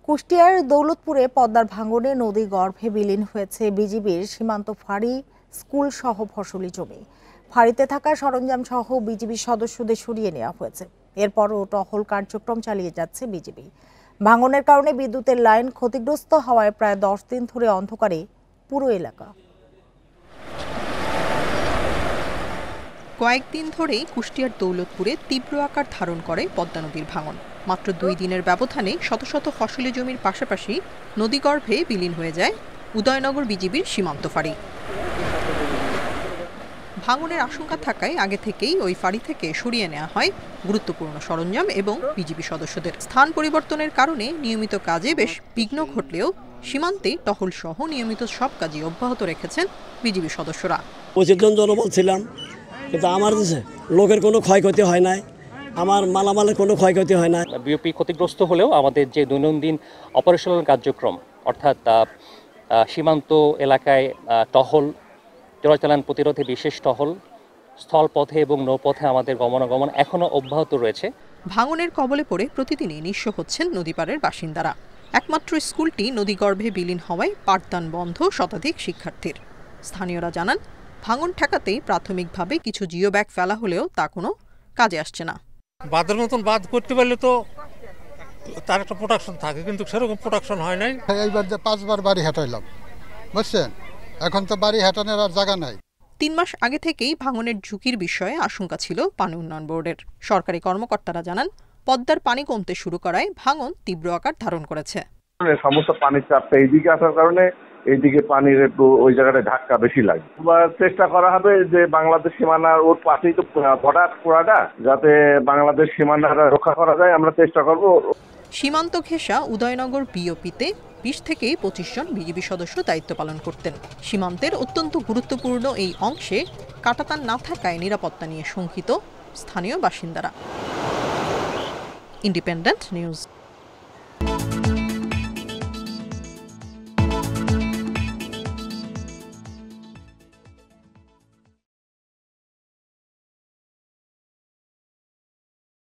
কুষ্টিয়ার দৌলতপুরে পদ্মার ভাঙনে নদী গর্ভে বিলীন হয়েছে বিজিবির সীমান্ত ফাঁড়ি, স্কুল সহ ফসলি জমি। ফাঁড়িতে থাকা সরঞ্জাম সহ বিজিবি সদস্যদের সরিয়ে নেওয়া হয়েছে। এরপরও টহল কার্যক্রম চালিয়ে যাচ্ছে বিজিবি। ভাঙনের কারণে বিদ্যুতের লাইন ক্ষতিগ্রস্ত হওয়ায় প্রায় 10 দিন ধরে অন্ধকারে পুরো এলাকা। কয়েকদিন ধরেই কুষ্টিয়ার দৌলতপুরে তীব্র আকার ধারণ করে পদ্মা নদীর ভাঙন। মাত্র 2 দিনের ব্যবধানে শত শত ফসলি জমির পাশাপাশি নদীগর্ভে বিলীন হয়ে যায় উদয়নগর বিজিবির সীমান্ত ফাঁড়ি। ভাঙনের আশঙ্কা থাকায় আগে থেকেই ওই ফাঁড়ি থেকে সরিয়ে নেওয়া হয় গুরুত্বপূর্ণ সরঞ্জাম এবং বিজিবি সদস্যদের। স্থান পরিবর্তনের কারণে নিয়মিত কাজে বেশ বিঘ্ন ঘটলেও সীমান্তে টহল সহ নিয়মিত সব কাজই অব্যাহত রেখেছেন বিজিবি সদস্যরা। 25 জন জনবল ছিলাম, কিন্তু আমার লোকের কোনো ক্ষয়ক্ষতি হয় নাই, আমার মালামালের কোনো ক্ষয়ক্ষতি হয় না। বিওপি ক্ষতিগ্রস্ত হলেও আমাদের যে দৈনন্দিন অপারেশনাল কার্যক্রম অর্থাৎ সীমান্ত এলাকায় টহল, চোরাচালান প্রতিরোধে বিশেষ টহল, স্থলপথে এবং নৌপথে আমাদের গমনাগমন এখনও অব্যাহত রয়েছে। ভাঙনের কবলে পড়ে প্রতিদিনই নিঃস্ব হচ্ছেন নদীপাড়ের বাসিন্দারা। একমাত্র স্কুলটি নদীগর্ভে বিলীন হওয়ায় পাঠদান বন্ধ শতাধিক শিক্ষার্থীর। স্থানীয়রা জানান, ভাঙন ঠেকাতেই প্রাথমিকভাবে কিছু জিও ব্যাগ ফেলা হলেও তা কোনো কাজে আসছে না। বাঁধের মতন বাঁধ করতে পারলে তো তার একটা প্রোটেকশন থাকে, কিন্তু সেরকম প্রোটেকশন হয় নাই। এইবার যে 5 বার বাড়ি হাঁটাইলাম, বুঝছেন, এখন তো বাড়ি হাঁটানোর আর জায়গা নাই। 3 মাস আগে থেকেই ভাঙনের ঝুঁকির বিষয়ে আশঙ্কা ছিল পানি উন্নয়ন বোর্ডের। সরকারি কর্মকর্তারা জানান, পদ্মার পানি কমতে শুরু করায় ভাঙন তীব্র আকার ধারণ করেছে। সমস্ত পানির চাপটা এইদিকে আসার কারণে এইদিকে পানির একটু ওই জায়গাটায় ধাক্কা বেশি লাগে। চেষ্টা করা হবে যে বাংলাদেশ সীমানার ওর পাশেই তো বর্ডার পুরাটা, যাতে বাংলাদেশ সীমানাটা রক্ষা করা যায় আমরা চেষ্টা করব। সীমান্ত ঘেঁষা উদয়নগর বিওপিতে 20 থেকে 25 জন বিজিবি সদস্য দায়িত্ব পালন করতেন। সীমান্তের অত্যন্ত গুরুত্বপূর্ণ এই অংশে কাঁটাতার না থাকায় নিরাপত্তা নিয়ে শঙ্কিত স্থানীয় বাসিন্দারা। Independent news.